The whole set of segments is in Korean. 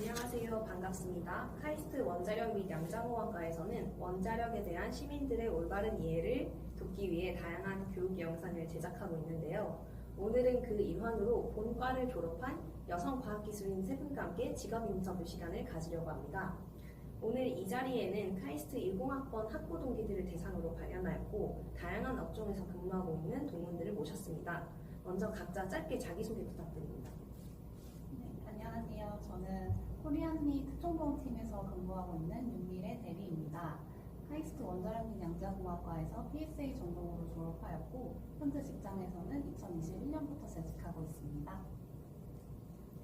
안녕하세요. 반갑습니다. 카이스트 원자력 및 양자공학과에서는 원자력에 대한 시민들의 올바른 이해를 돕기 위해 다양한 교육 영상을 제작하고 있는데요. 오늘은 그 일환으로 본과를 졸업한 여성 과학기술인 세 분과 함께 직업 인터뷰 시간을 가지려고 합니다. 오늘 이 자리에는 카이스트 10학번 학부 동기들을 대상으로 발현하였고 다양한 업종에서 근무하고 있는 동문들을 모셨습니다. 먼저 각자 짧게 자기소개 부탁드립니다. 네, 안녕하세요. 저는 코리안리 특정보험팀에서 근무하고 있는 윤미래 대리입니다. 카이스트 원자력 및 양자공학과에서 PSA 전공으로 졸업하였고 현재 직장에서는 2021년부터 재직하고 있습니다.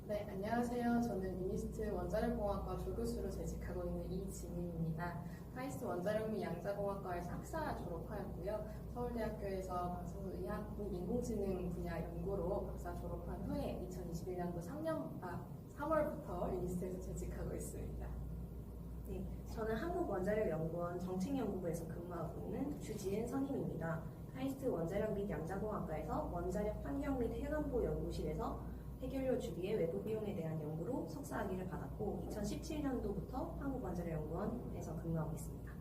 네, 안녕하세요. 저는 유니스트 원자력공학과 조교수로 재직하고 있는 이지민입니다. 카이스트 원자력 및 양자공학과에서 학사 졸업하였고요. 서울대학교에서 방송의학 및 인공지능 분야 연구로 박사 졸업한 후에 2021년도 3월부터 유니스트에서 재직하고 있습니다. 네, 저는 한국원자력연구원 정책연구부에서 근무하고 있는 주지은 선임입니다. 카이스트 원자력 및 양자공학과에서 원자력 환경 및 해관보 연구실에서 해결료 주기의 외부 비용에 대한 연구로 석사학위를 받았고 2017년도부터 한국원자력연구원에서 근무하고 있습니다.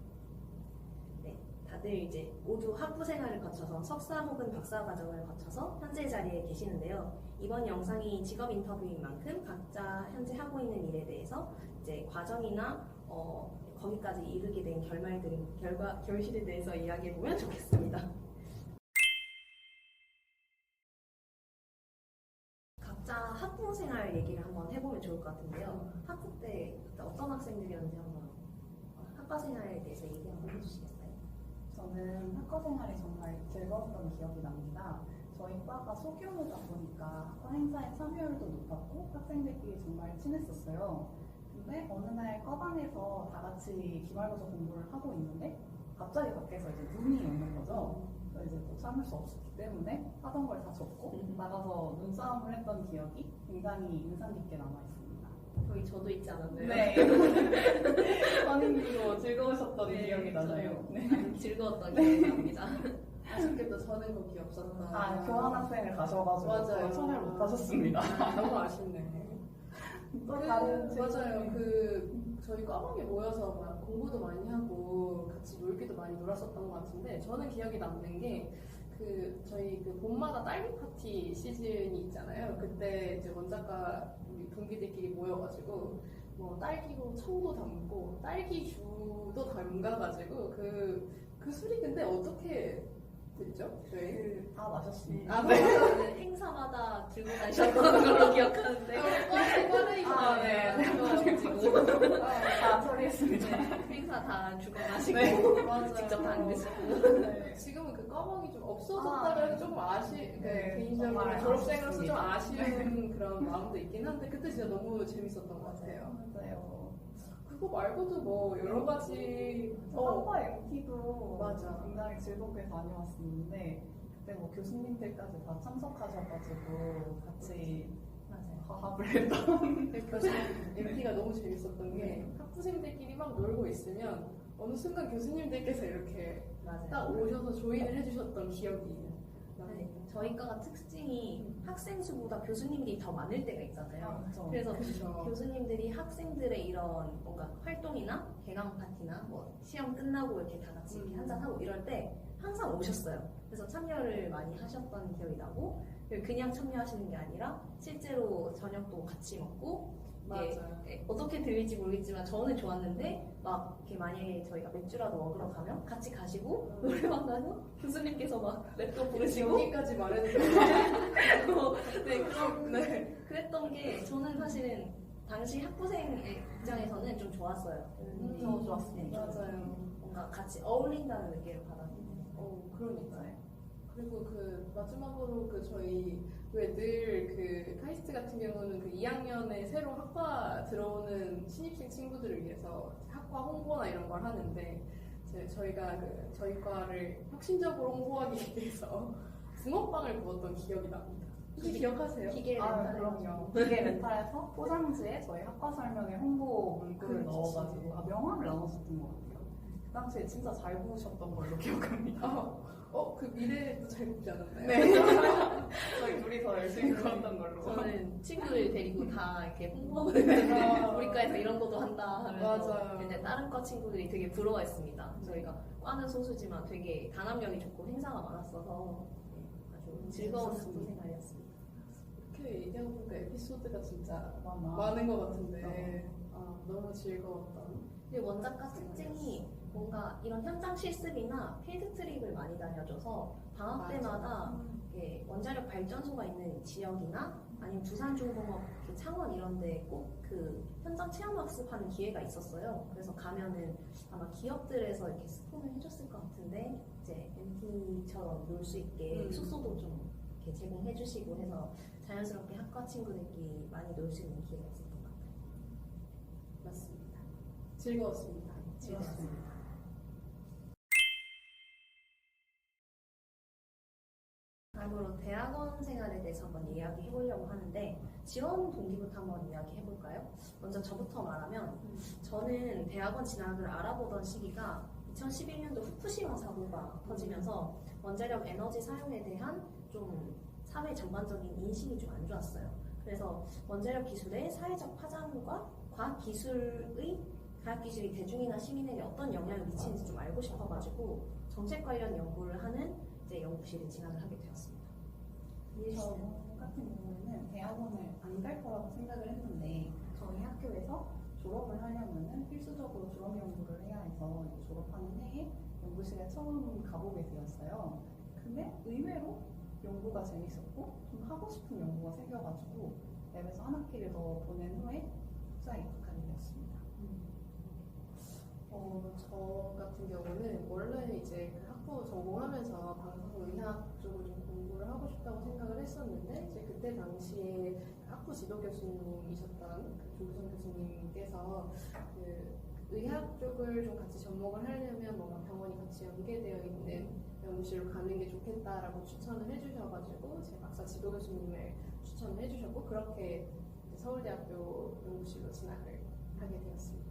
네, 다들 이제 모두 학부 생활을 거쳐서 석사 혹은 박사 과정을 거쳐서 현재 자리에 계시는데요. 이번 영상이 직업 인터뷰인 만큼 각자 현재 하고 있는 일에 대해서 이제 과정이나 거기까지 이르게 된 결실에 대해서 이야기해 보면 좋겠습니다. 각자 학부 생활 얘기를 한번 해보면 좋을 것 같은데요. 학부 때 그때 어떤 학생들이었는지 한번 학과 생활에 대해서 얘기 한번 해주시겠어요? 저는 학과 생활이 정말 즐거웠던 기억이 납니다. 저희 과가 소규모다 보니까 학과 행사에 참여율도 높았고 학생들끼리 정말 친했었어요. 근데 어느 날 과방에서 다 같이 기말고사 공부를 하고 있는데 갑자기 밖에서 이제 눈이 오는 거죠. 그래서 이제 또 참을 수 없었기 때문에 하던 걸 다 접고 나가서 눈싸움을 했던 기억이 굉장히 인상 깊게 남아 있습니다. 거기 저도 있지 않았나요? 네. 선생님도 즐거우셨던 네, 기억이 나나요? 네. 아주 즐거웠던 기억이 납니다. 아쉽게도 저는 거기 없었다. 교환학생을 가셔가지고 맞아요. 참여를 못 하셨습니다. 너무 아쉽네. 또 다른 맞아요. 저희 과목에 모여서 막 공부도 많이 하고 같이 놀기도 많이 놀았었던 것 같은데 저는 기억이 남는 게 저희 봄마다 딸기 파티 시즌이 있잖아요. 그때 이제 원작가 우리 동기들끼리 모여가지고 뭐 딸기로 청도 담고 딸기주도 담가가지고 그 술이 근데 어떻게 됐죠? 저희 다 마셨습니다. 아, 네. 저는 행사마다 들고 다니셨던 걸로 기억하는데 아, 네. 다 처리했습니다. 행사 다 주고 마시고 네, 맞아요. 직접 담그시고 네, 지금은 그 까먹이 좀 없어졌다고 해서 조금 네, 개인적으로 정말 졸업생으로서 좀 아쉽습니다. 아쉬운 그런 마음도 있긴 한데 그때 진짜 너무 재밌었던 것 같아요. 맞아요. 그거 말고도 뭐 여러 가지 학과 MT도 맞아. 굉장히 즐겁게 다녀왔었는데 그때 뭐 교수님들까지 다 참석하셔가지고 같이 화합을 했던 교수님 MT가 너무 재밌었던 게 학부생들끼리 막 놀고 있으면 어느 순간 교수님들께서 이렇게 딱 오셔서 조인을 해주셨던 기억이 네, 저희 과가 특징이 학생 수보다 교수님들이 더 많을 때가 있잖아요. 그래서 그렇죠. 교수님들이 학생들의 이런 뭔가 활동이나 개강 파티나 뭐 시험 끝나고 이렇게 다 같이 이렇게 한잔하고 이럴 때 항상 오셨어요. 그래서 참여를 많이 하셨던 기억이 나고 그냥 참여하시는 게 아니라 실제로 저녁도 같이 먹고 맞아요. 어떻게 들릴지 모르겠지만 저는 좋았는데 막 이렇게 만약에 저희가 맥주라도 먹으러 가면 같이 가시고 노래방 가서 교수님께서 막 랩도 부르시고 여기까지 말해도 돼요? 그랬던 게 저는 사실은 당시 학부생의 입장에서는 좀 좋았어요. 너무 좋았습니다. 맞아요. 뭔가 같이 어울린다는 느낌을 받았는데. 그러니까요. 그리고 마지막으로 저희 왜 늘 카이스트 같은 경우는 2학년에 새로 학과 들어오는 신입생 친구들을 위해서 학과 홍보나 이런 걸 하는데 저희가 저희 과를 혁신적으로 홍보하기 위해서 붕어빵을 구웠던 기억이 납니다. 혹시 기억하세요? 기계 그럼요. 기계 렌탈에서 포장지에 저희 학과 설명에 홍보 문구를 넣어가지고 명함을 나눴었던 것 같아요. 그 당시에 진짜 잘 구우셨던 걸로 기억합니다. 그 미래도 잘 굽지 않았나요? 네. 저희 둘이 더 열심히 걸었던 걸로. 저는 친구들 데리고 다 이렇게 홍보하거든요. 우리 과에서 이런 것도 한다 하면서 맞아요. 이제 다른 과 친구들이 되게 부러워했습니다. 저희가 과는 소수지만 되게 단합력이 좋고 행사가 많았어서 아주 즐거운 학부 생활이었습니다. 이렇게 얘기하고 보니까 에피소드가 진짜 많아. 많은 것 같은데 너무 즐거웠던. 그리고 원작가 특징이 뭔가 이런 현장 실습이나 필드 트립을 많이 다녀줘서 방학 맞아. 때마다 이렇게 원자력 발전소가 있는 지역이나 아니면 두산중공업, 창원 이런 데 꼭 그 현장 체험 학습하는 기회가 있었어요. 그래서 가면은 아마 기업들에서 이렇게 스폰을 해줬을 것 같은데 이제 MT처럼 놀 수 있게 숙소도 좀 이렇게 제공해 주시고 해서 자연스럽게 학과 친구들끼리 많이 놀 수 있는 기회가 있었던 것 같아요. 맞습니다. 즐거웠습니다. 즐거웠습니다. 다음으로 대학원 생활에 대해서 한번 이야기해 보려고 하는데 지원 동기부터 한번 이야기해 볼까요? 먼저 저부터 말하면 저는 대학원 진학을 알아보던 시기가 2011년도 후쿠시마 사고가 터지면서 원자력 에너지 사용에 대한 좀 사회 전반적인 인식이 좀 안 좋았어요. 그래서 원자력 기술의 사회적 파장과 과학기술이 대중이나 시민에게 어떤 영향을 미치는지 좀 알고 싶어가지고 정책 관련 연구를 하는 이제 연구실에 진학을 하게 되었습니다. 저 같은 경우에는 대학원을 안 갈 거라고 생각을 했는데 저희 학교에서 졸업을 하려면은 필수적으로 졸업 연구를 해야 해서 이제 졸업하는 해에 연구실에 처음 가보게 되었어요. 근데 의외로 연구가 재밌었고 좀 하고 싶은 연구가 생겨가지고 랩에서 한 학기를 더 보낸 후에 국사에 입학하게 되었습니다. 저 같은 경우는 원래 이제 그 학부 전공하면서 방송의학 쪽을 좀 공부를 하고 싶다고 생각을 했었는데 이제 그때 당시에 학부 지도 교수님이셨던 그 조규성 교수님께서 그 의학 쪽을 좀 같이 접목을 하려면 뭔가 병원이 같이 연계되어 있는 연구실로 가는 게 좋겠다라고 추천을 해주셔가지고 제 박사 지도 교수님을 추천을 해주셨고 그렇게 이제 서울대학교 연구실로 진학을 하게 되었습니다.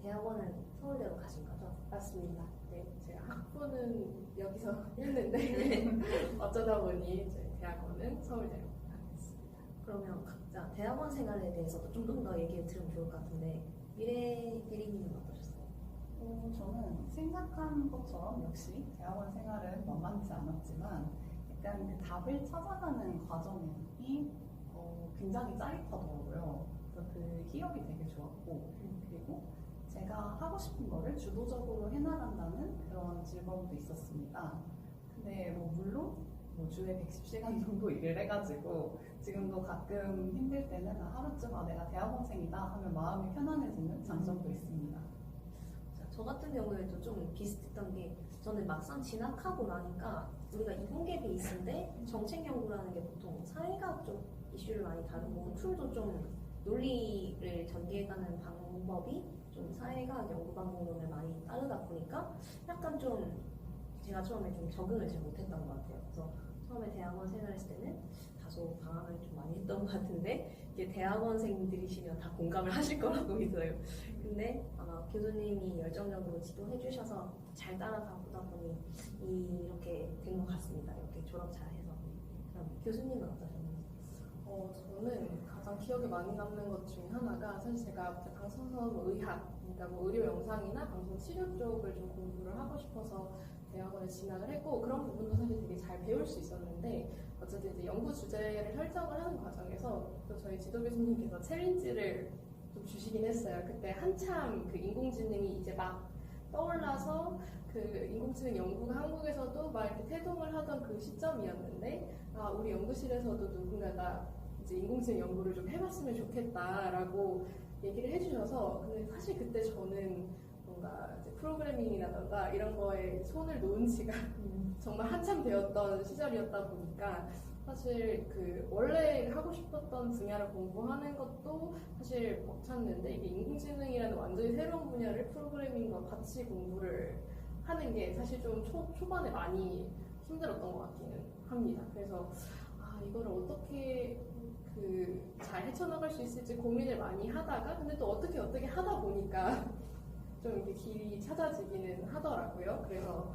대학원은 서울대로 가신 거죠? 맞습니다. 네, 제가 학부는 여기서 했는데 어쩌다 보니 이제 대학원은 서울대로 가게 됐습니다. 그러면 각자 대학원 생활에 대해서도 조금 더 얘기를 들으면 좋을 것 같은데 미래 대리님은 어떠셨어요? 저는 생각한 것처럼 역시 대학원 생활은 만만치 않았지만 약간 그 답을 찾아가는 과정이 굉장히 짜릿하더라고요. 그래서 그 희열이 되게 좋았고 그리고 제가 하고 싶은 거를 주도적으로 해나간다는 그런 즐거움도 있었습니다. 근데 물론 주에 110시간 정도 일을 해가지고 지금도 가끔 힘들 때는 하루쯤 내가 대학원생이다 하면 마음이 편안해지는 장점도 있습니다. 저 같은 경우에도 좀 비슷했던 게 저는 막상 진학하고 나니까 우리가 이공계 베이스인데 정책 연구라는 게 보통 사회과학 쪽 이슈를 많이 다루고 툴도 좀 논리를 전개해가는 방법이 좀 사회과학 연구 방법론을 많이 따르다 보니까 약간 좀 제가 처음에 좀 적응을 잘 못했던 것 같아요. 그래서 처음에 대학원 생활했을 때는 다소 방황을 좀 많이 했던 것 같은데 이게 대학원생들이시면 다 공감을 하실 거라고 믿어요. 근데 아마 교수님이 열정적으로 지도해 주셔서 잘 따라가보다 보니 이렇게 된 것 같습니다. 이렇게 졸업 잘해서. 그럼 교수님은 어떠셨나요? 저는 가장 기억에 많이 남는 것 중에 하나가 사실 제가 방송의학, 그러니까 의료 영상이나 방송 치료 쪽을 좀 공부를 하고 싶어서 대학원에 진학을 했고 그런 부분도 사실 되게 잘 배울 수 있었는데 어쨌든 이제 연구 주제를 설정을 하는 과정에서 또 저희 지도 교수님께서 챌린지를 좀 주시긴 했어요. 그때 한참 그 인공지능이 이제 막 떠올라서 그 인공지능 연구가 한국에서도 막 이렇게 태동을 하던 그 시점이었는데 우리 연구실에서도 누군가가 이제 인공지능 연구를 좀 해봤으면 좋겠다라고 얘기를 해주셔서 근데 사실 그때 저는 뭔가 이제 프로그래밍이라던가 이런 거에 손을 놓은 지가 정말 한참 되었던 시절이었다 보니까 사실 그 원래 하고 싶었던 분야를 공부하는 것도 사실 벅찼는데 이게 인공지능이라는 완전히 새로운 분야를 프로그래밍과 같이 공부를 하는 게 사실 좀 초반에 많이 힘들었던 것 같기는 합니다. 그래서 이거를 어떻게 잘 헤쳐나갈 수 있을지 고민을 많이 하다가 근데 또 어떻게 하다 보니까 좀 이렇게 길이 찾아지기는 하더라고요. 그래서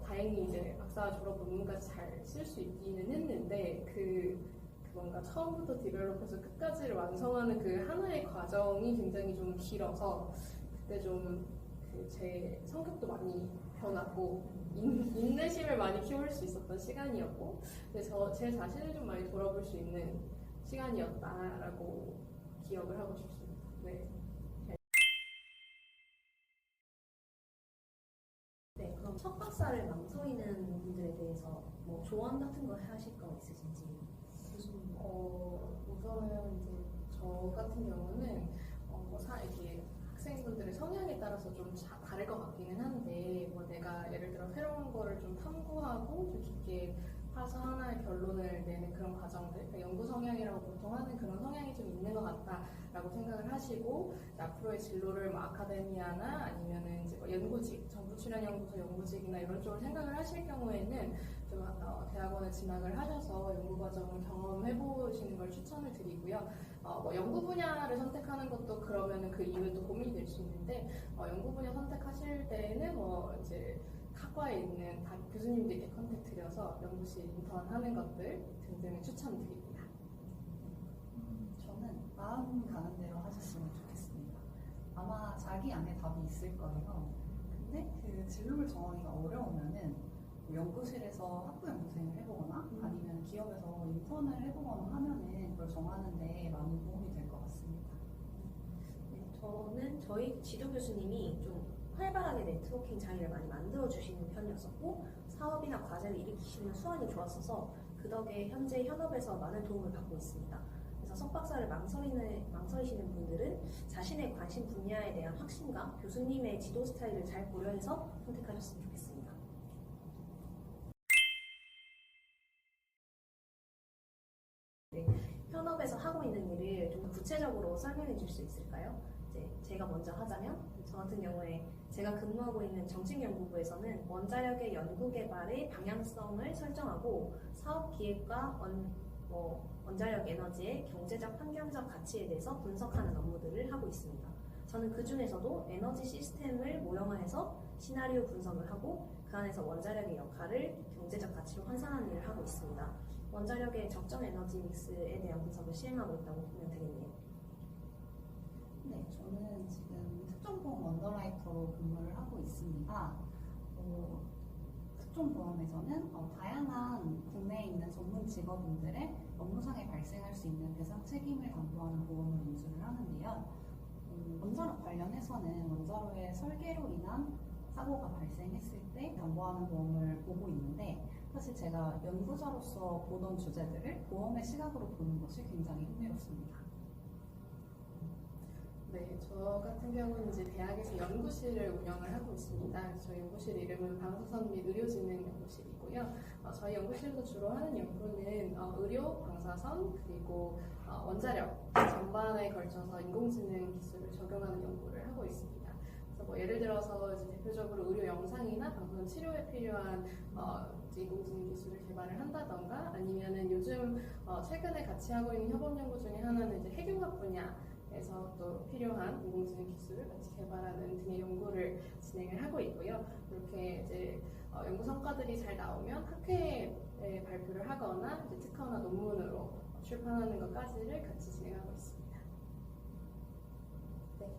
다행히 이제 박사 졸업 논문까지 잘 쓸 수 있기는 했는데 그 뭔가 처음부터 디벨롭해서 끝까지를 완성하는 그 하나의 과정이 굉장히 좀 길어서 그때 좀 제 성격도 많이 변하고 인내심을 많이 키울 수 있었던 시간이었고 그래서 제 자신을 좀 많이 돌아볼 수 있는 시간이었다라고 기억을 하고 싶습니다. 네. 네, 그럼 첫 박사를 망설이는 분들에 대해서 뭐 조언 같은 거 하실 거 있으신지? 우선은 이제 저 같은 경우는 이게 학생분들의 성향에 따라서 좀 다를 것 같기는 한데 내가 예를 들어 새로운 거를 좀 탐구하고 좀 깊게 파서 하나의 결론을 내는 그런 과정들, 그러니까 연구 성향이라고 보통 하는 그런 성향이 좀 있는 것 같다라고 생각을 하시고 앞으로의 진로를 아카데미아나 아니면은 이제 연구직, 정부 출연 연구소 연구직이나 이런 쪽으로 생각을 하실 경우에는 좀 대학원에 진학을 하셔서 연구 과정을 경험해 보시는 걸 추천을 드리고요. 연구 분야를 선택하는 것도 그러면은 그 이후에 또 고민이 될 수 있는데 연구 분야 선택하실 때는 이제 학과에 있는 다 교수님들께 컨택 드려서 연구실 인턴하는 것들 등등을 추천드립니다. 저는 마음 가는 대로 하셨으면 좋겠습니다. 아마 자기 안에 답이 있을 거예요. 근데 그 진로를 정하기가 어려우면은 연구실에서 학부 연구생을 해보거나 아니면 기업에서 인턴을 해보거나 하면은 그걸 정하는데 많이 도움이 될 것 같습니다. 네, 저는 저희 지도 교수님이 좀 활발하게 네트워킹 자리를 많이 만들어주시는 편이었었고 사업이나 과제를 일으키시는 수완이 좋았어서 그 덕에 현재 현업에서 많은 도움을 받고 있습니다. 그래서 석박사를 망설이시는 분들은 자신의 관심 분야에 대한 확신과 교수님의 지도 스타일을 잘 고려해서 선택하셨으면 좋겠습니다. 네, 현업에서 하고 있는 일을 좀 구체적으로 설명해 줄 수 있을까요? 이제 제가 먼저 하자면 저 같은 경우에 제가 근무하고 있는 정책연구부에서는 원자력의 연구개발의 방향성을 설정하고 사업 기획과 원자력 에너지의 경제적, 환경적 가치에 대해서 분석하는 업무들을 하고 있습니다. 저는 그 중에서도 에너지 시스템을 모형화해서 시나리오 분석을 하고 그 안에서 원자력의 역할을 경제적 가치로 환산하는 일을 하고 있습니다. 원자력의 적정 에너지 믹스에 대한 분석을 시행하고 있다고 보면 되겠네요. 네, 저는 지금 특정보험 언더라이터로 근무를 하고 있습니다. 특정보험에서는 다양한 국내에 있는 전문 직업인들의 업무상에 발생할 수 있는 배상 책임을 담보하는 보험을 인수를 하는데요. 원자력 관련해서는 원자로의 설계로 인한 사고가 발생했을 때 담보하는 보험을 보고 있는데 사실 제가 연구자로서 보던 주제들을 보험의 시각으로 보는 것이 굉장히 흥미롭습니다. 네, 저 같은 경우는 이제 대학에서 연구실을 운영을 하고 있습니다. 저희 연구실 이름은 방사선 및 의료진흥 연구실이고요. 저희 연구실에서 주로 하는 연구는 의료, 방사선, 그리고 원자력 전반에 걸쳐서 인공지능 기술을 적용하는 연구를 하고 있습니다. 그래서 예를 들어서 이제 대표적으로 의료 영상이나 방사선 치료에 필요한 인공지능 기술을 개발을 한다던가 아니면은 요즘 최근에 같이 하고 있는 협업 연구 중에 하나는 이제 핵융합 분야에서 또 필요한 인공지능 기술을 같이 개발하는 등의 연구를 진행을 하고 있고요. 이렇게 이제 연구 성과들이 잘 나오면 학회에 발표를 하거나 이제 특허나 논문으로 출판하는 것까지를 같이 진행하고 있습니다.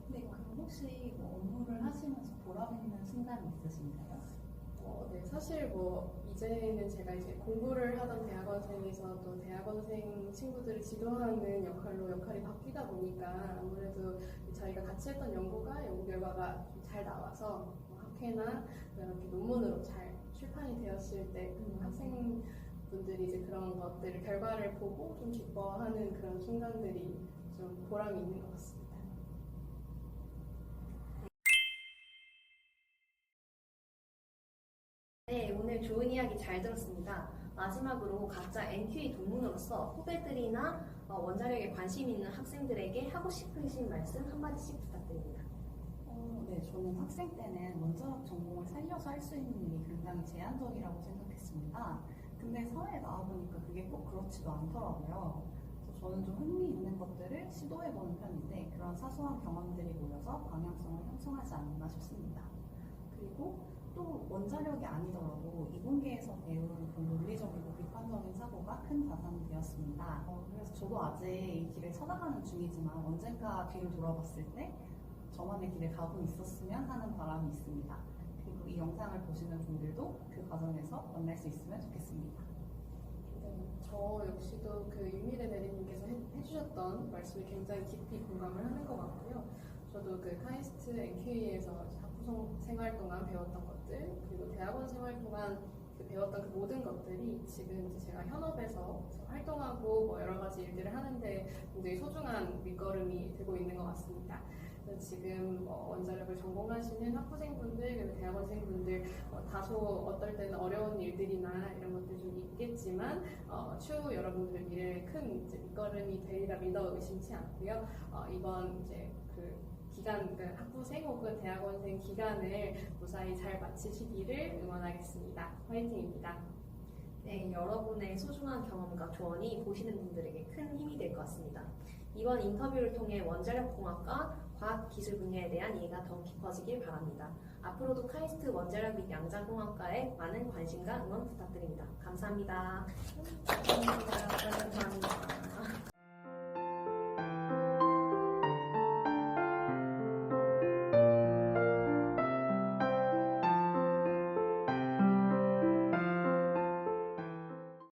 네, 그럼 혹시 업무를 하시면서 보람 있는 순간이 있으신가요? 네, 사실 이제는 제가 이제 공부를 하던 대학원생에서 또 대학원생 친구들을 지도하는 역할이 바뀌다 보니까 아무래도 저희가 같이 했던 연구 결과가 좀 잘 나와서 학회나 이렇게 논문으로 잘 출판이 되었을 때 학생분들이 이제 그런 것들을 결과를 보고 좀 기뻐하는 그런 순간들이 좀 보람이 있는 것 같습니다. 네, 오늘 좋은 이야기 잘 들었습니다. 마지막으로 각자 NQA 동문으로서 후배들이나 원자력에 관심 있는 학생들에게 하고 싶으신 말씀 한마디씩 부탁드립니다. 네, 저는 학생 때는 원자력 전공을 살려서 할 수 있는 일이 굉장히 제한적이라고 생각했습니다. 근데 사회에 나와보니까 그게 꼭 그렇지도 않더라고요. 그래서 저는 좀 흥미있는 것들을 시도해보는 편인데 그런 사소한 경험들이 모여서 방향성을 형성하지 않나 싶습니다. 그리고 또 원자력이 아니더라도 이공계에서 배운 그런 논리적이고 비판적인 사고가 큰 자산이 되었습니다. 그래서 저도 아직 이 길을 찾아가는 중이지만 언젠가 뒤를 돌아봤을 때 저만의 길을 가고 있었으면 하는 바람이 있습니다. 그리고 이 영상을 보시는 분들도 그 과정에서 만날 수 있으면 좋겠습니다. 네, 저 역시도 그 유미래 대리님께서 해주셨던 말씀에 굉장히 깊이 공감을 하는 것 같고요. 저도 그 카이스트 NQA에서 학부 생활 동안 배웠던 것들, 그리고 대학원 생활 동안 배웠던 그 모든 것들이 지금 이제 제가 현업에서 활동하고 뭐 여러 가지 일들을 하는데 굉장히 소중한 밑거름이 되고 있는 것 같습니다. 그래서 지금 원자력을 전공하시는 학부생분들 그리고 대학원생분들 다소 어떨 때는 어려운 일들이나 이런 것들이 좀 있겠지만 추후 여러분들 미래에 큰 이제 밑거름이 되리라 믿어 의심치 않고요. 이번 이제 그 기간, 그 학부생 혹은 대학원생 기간을 무사히 잘 마치시기를 응원하겠습니다. 화이팅입니다. 네, 여러분의 소중한 경험과 조언이 보시는 분들에게 큰 힘이 될 것 같습니다. 이번 인터뷰를 통해 원자력공학과 과학기술 분야에 대한 이해가 더 깊어지길 바랍니다. 앞으로도 카이스트 원자력 및 양자공학과에 많은 관심과 응원 부탁드립니다. 감사합니다. 감사합니다.